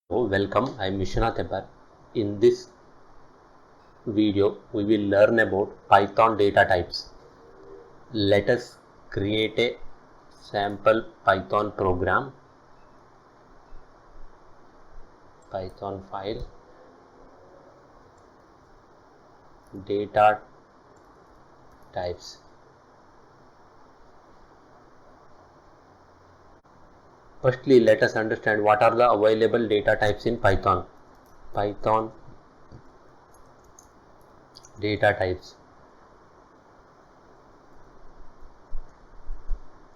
Welcome, I am Vishwanath Ebbar. In this video, we will learn about Python data types. Let us create a sample Python program, Python file, data types. Firstly, let us understand what are the available data types in Python. Python data types.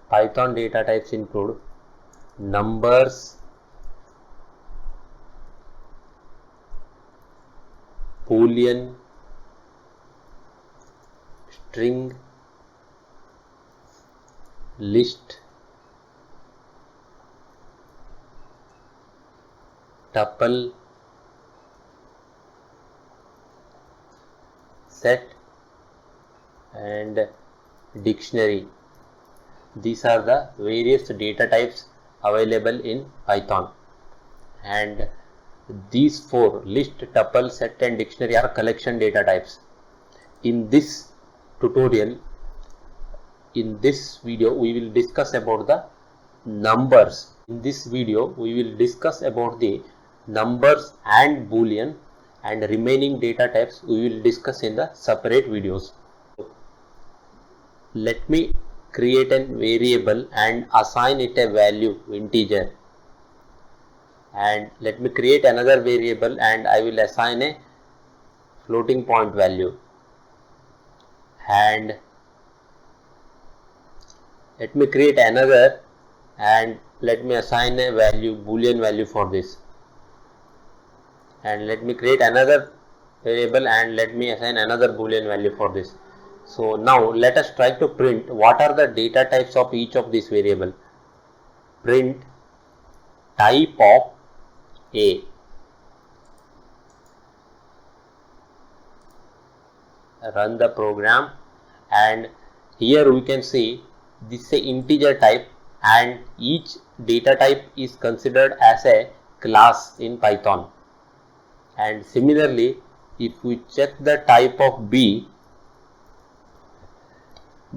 Python data types include numbers, Boolean, string, list, tuple, set and dictionary. These are the various data types available in Python, and these four, list, tuple, set and dictionary, are collection data types. In this tutorial, in this video, we will discuss about the numbers. In this video, we will discuss about the numbers and Boolean, and remaining data types we will discuss in the separate videos. Let me create a variable and assign it a value integer, and let me create another variable and I will assign a floating point value, and let me create another and let me assign a value, Boolean value for this, and let me create another variable and let me assign another Boolean value for this. So now let us try to print what are the data types of each of these variable. Print type of A. Run the program, and here we can see this is a integer type, and each data type is considered as a class in Python. And similarly, if we check the type of B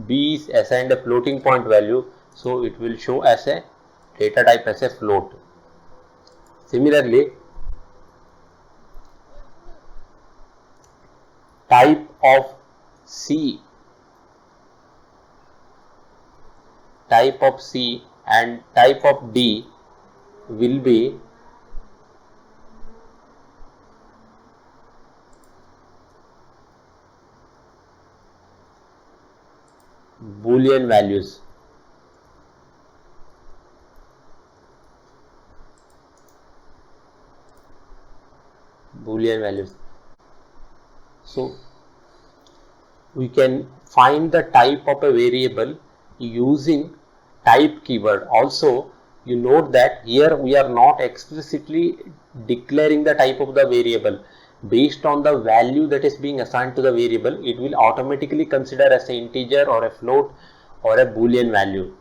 is assigned a floating point value, so it will show as a data type as a float. Similarly, type of C and type of D will be Boolean values. So we can find the type of a variable using type keyword. Also, you note that here we are not explicitly declaring the type of the variable. Based on the value that is being assigned to the variable, it will automatically consider as an integer or a float or a Boolean value.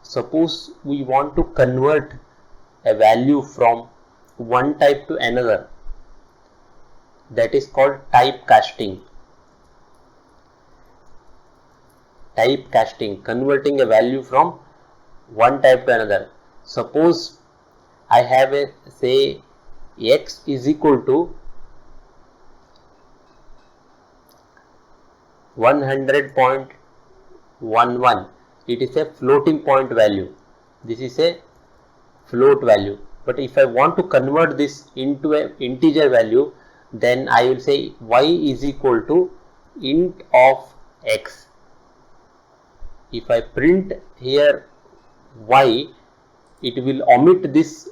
Suppose we want to convert a value from one type to another, that is called typecasting. Converting a value from one type to another. Suppose I have a, say, x is equal to 100.11. It is a floating point value. This is a float value. But if I want to convert this into an integer value, then I will say y is equal to int of x. If I print here y, it will omit this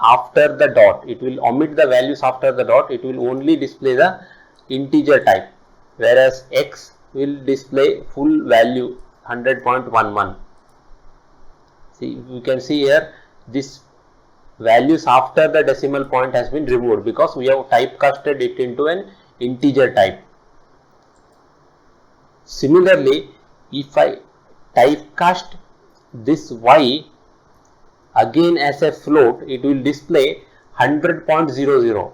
after the dot. It will omit the values after the dot. It will only display the integer type, whereas x will display full value 100.11. See, you can see here this values after the decimal point has been removed because we have typecasted it into an integer type. Similarly, if I typecast this y again as a float, it will display 100.00.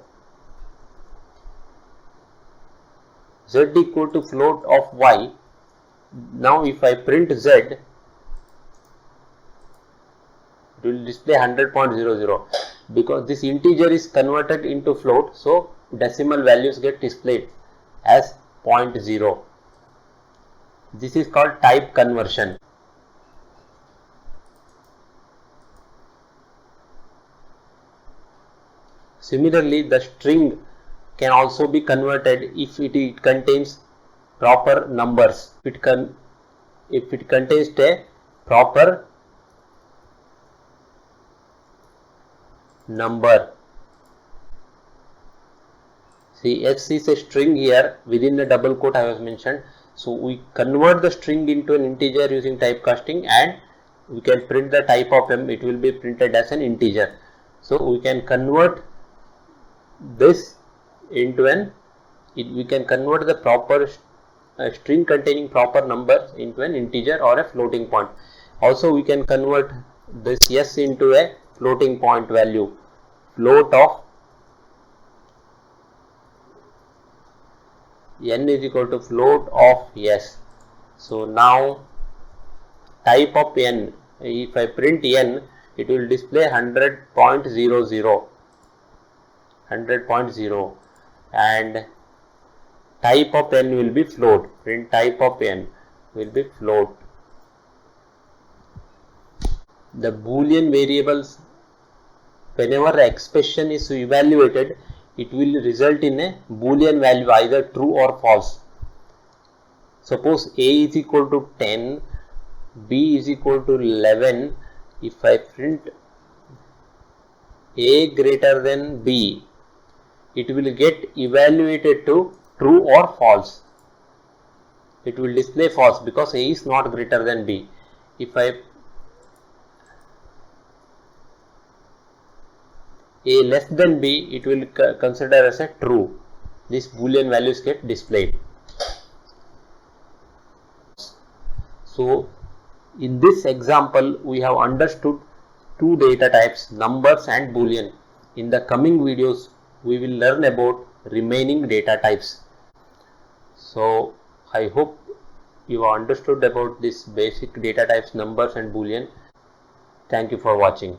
Z equal to float of y. Now if I print z, it will display 100.00 because this integer is converted into float, so decimal values get displayed as 0.0. This is called type conversion. Similarly, the string can also be converted if it contains proper numbers. If it contains a proper number. See, x is a string here within the double quote I was mentioned. So we convert the string into an integer using typecasting, and we can print the type of m. It will be printed as an integer. So we can convert this into we can convert the proper string containing proper numbers into an integer or a floating point. Also we can convert this s into a floating point value, float of n is equal to float of s. So now type of n, if I print n, it will display 100.00, and type of n will be float. Print type of n will be float. The Boolean variables, whenever the expression is evaluated, it will result in a Boolean value, either true or false. Suppose a is equal to 10, b is equal to 11. If I print a greater than b, it will get evaluated to true or false. It will display false because a is not greater than b. If I a less than b, it will consider as a true. These Boolean values get displayed. So in this example, we have understood two data types, numbers and Boolean. In the coming videos, we will learn about remaining data types. So I hope you have understood about this basic data types, numbers and Boolean. Thank you for watching.